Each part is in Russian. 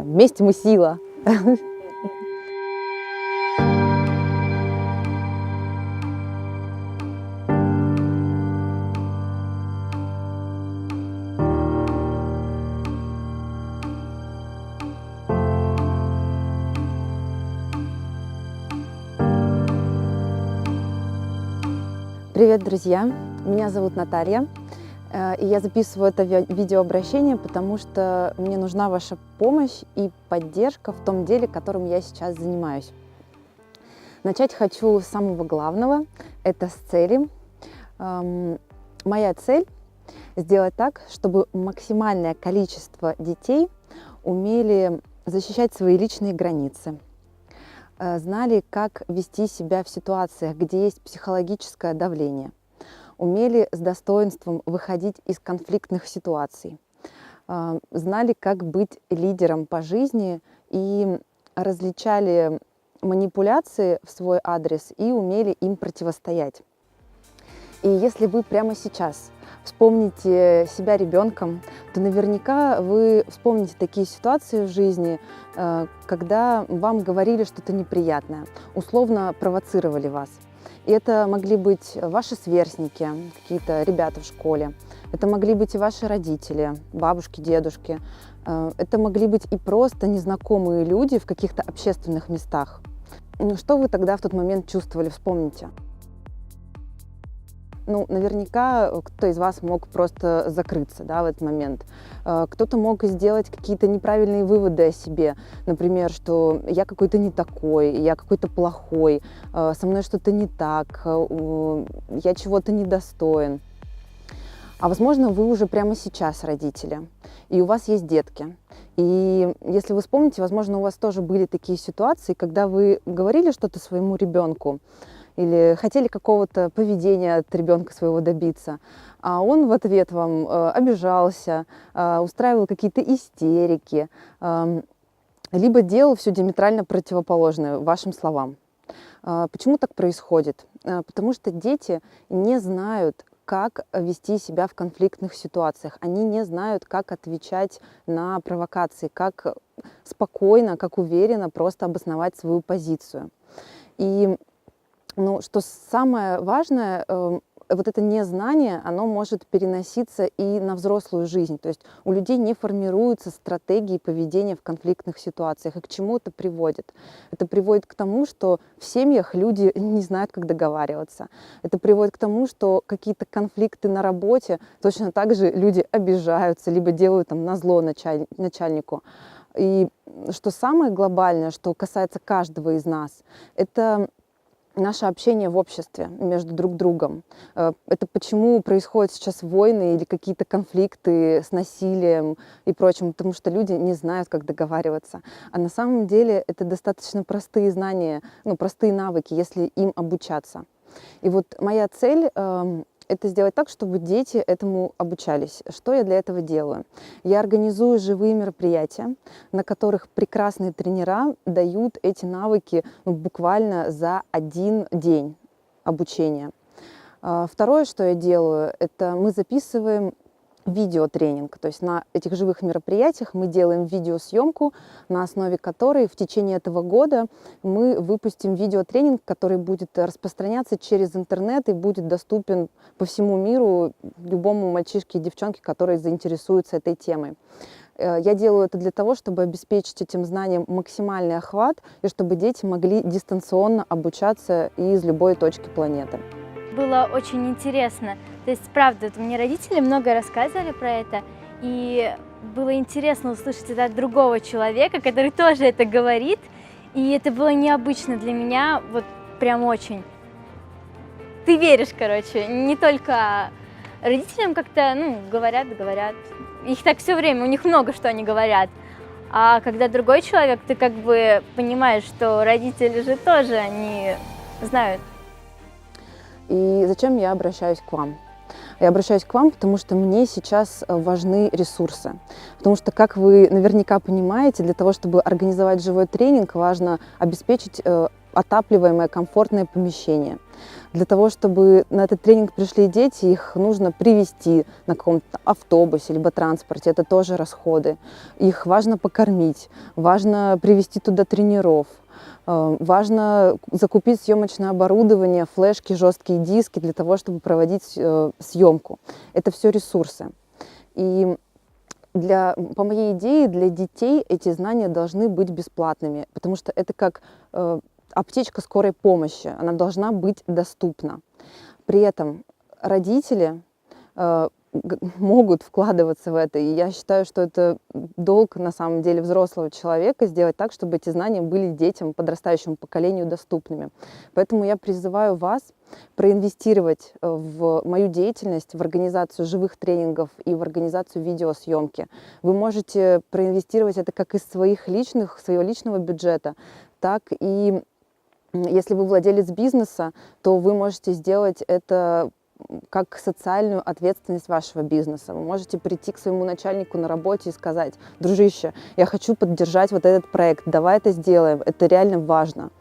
вместе мы сила. Привет, друзья! Меня зовут Наталья, и я записываю это видеообращение, потому что мне нужна ваша помощь и поддержка в том деле, которым я сейчас занимаюсь. Начать хочу с самого главного, это с цели. Моя цель – сделать так, чтобы максимальное количество детей умели защищать свои личные границы, знали, как вести себя в ситуациях, где есть психологическое давление, умели с достоинством выходить из конфликтных ситуаций, знали, как быть лидером по жизни и различали манипуляции в свой адрес и умели им противостоять. И если вы прямо сейчас вспомните себя ребенком, то наверняка вы вспомните такие ситуации в жизни, когда вам говорили что-то неприятное, условно провоцировали вас. И это могли быть ваши сверстники, какие-то ребята в школе, это могли быть и ваши родители, бабушки, дедушки, это могли быть и просто незнакомые люди в каких-то общественных местах. Что вы тогда в тот момент чувствовали, вспомните. Наверняка кто-то из вас мог просто закрыться, в этот момент. Кто-то мог сделать какие-то неправильные выводы о себе. Например, что я какой-то не такой, я какой-то плохой, со мной что-то не так, я чего-то недостоин. А возможно, вы уже прямо сейчас родители, и у вас есть детки. И если вы вспомните, возможно, у вас тоже были такие ситуации, когда вы говорили что-то своему ребенку, или хотели какого-то поведения от ребенка своего добиться, а он в ответ вам обижался, устраивал какие-то истерики, либо делал все диаметрально противоположное вашим словам. Почему так происходит? Потому что дети не знают, как вести себя в конфликтных ситуациях. Они не знают, как отвечать на провокации, как спокойно, как уверенно просто обосновать свою позицию. И что самое важное, вот это незнание, оно может переноситься и на взрослую жизнь. То есть у людей не формируются стратегии поведения в конфликтных ситуациях. И к чему это приводит? Это приводит к тому, что в семьях люди не знают, как договариваться. Это приводит к тому, что какие-то конфликты на работе точно так же люди обижаются, либо делают назло начальнику. И что самое глобальное, что касается каждого из нас, это наше общение в обществе между друг другом. Это почему происходят сейчас войны или какие-то конфликты с насилием и прочим, потому что люди не знают, как договариваться. А на самом деле это достаточно простые знания, простые навыки, если им обучаться. И вот моя цель это сделать так, чтобы дети этому обучались. Что я для этого делаю? Я организую живые мероприятия, на которых прекрасные тренера дают эти навыки буквально за один день обучения. Второе, что я делаю, это мы записываем видеотренинг. То есть на этих живых мероприятиях мы делаем видеосъемку, на основе которой в течение этого года мы выпустим видеотренинг, который будет распространяться через интернет и будет доступен по всему миру любому мальчишке и девчонке, которые заинтересуются этой темой. Я делаю это для того, чтобы обеспечить этим знаниям максимальный охват и чтобы дети могли дистанционно обучаться из любой точки планеты. Было очень интересно. То есть, правда, мне родители много рассказывали про это, и было интересно услышать это от другого человека, который тоже это говорит, и это было необычно для меня, вот прям очень. Ты веришь, не только родителям как-то, говорят, их так все время, у них много что они говорят, а когда другой человек, ты как бы понимаешь, что родители же тоже, они знают. И зачем я обращаюсь к вам? Я обращаюсь к вам, потому что мне сейчас важны ресурсы. Потому что, как вы наверняка понимаете, для того, чтобы организовать живой тренинг, важно обеспечить отапливаемое, комфортное помещение. Для того, чтобы на этот тренинг пришли дети, их нужно привезти на каком-то автобусе либо транспорте, это тоже расходы. Их важно покормить, важно привезти туда тренеров, важно закупить съемочное оборудование, флешки, жесткие диски для того, чтобы проводить съемку. Это все ресурсы. И по моей идее, для детей эти знания должны быть бесплатными, потому что это как аптечка скорой помощи, она должна быть доступна. При этом родители могут вкладываться в это, и я считаю, что это долг на самом деле взрослого человека сделать так, чтобы эти знания были детям, подрастающему поколению доступными. Поэтому я призываю вас проинвестировать в мою деятельность, в организацию живых тренингов и в организацию видеосъемки. Вы можете проинвестировать это как из своего личного бюджета, так и если вы владелец бизнеса, то вы можете сделать это как социальную ответственность вашего бизнеса. Вы можете прийти к своему начальнику на работе и сказать: дружище, я хочу поддержать вот этот проект, давай это сделаем, это реально важно.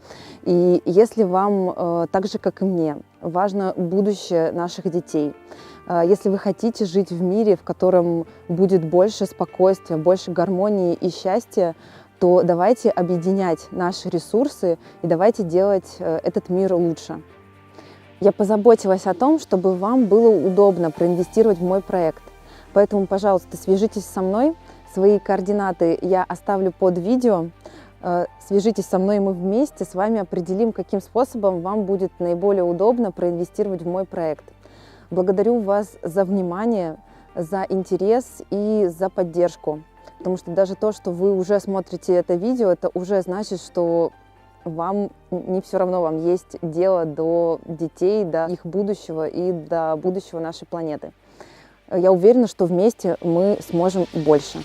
И если вам, так же как и мне, важно будущее наших детей, если вы хотите жить в мире, в котором будет больше спокойствия, больше гармонии и счастья, то давайте объединять наши ресурсы и давайте делать этот мир лучше. Я позаботилась о том, чтобы вам было удобно проинвестировать в мой проект. Поэтому, пожалуйста, свяжитесь со мной. Свои координаты я оставлю под видео. Свяжитесь со мной, и мы вместе с вами определим, каким способом вам будет наиболее удобно проинвестировать в мой проект. Благодарю вас за внимание, за интерес и за поддержку. Потому что даже то, что вы уже смотрите это видео, это уже значит, что вам не все равно, вам есть дело до детей, до их будущего и до будущего нашей планеты. Я уверена, что вместе мы сможем больше.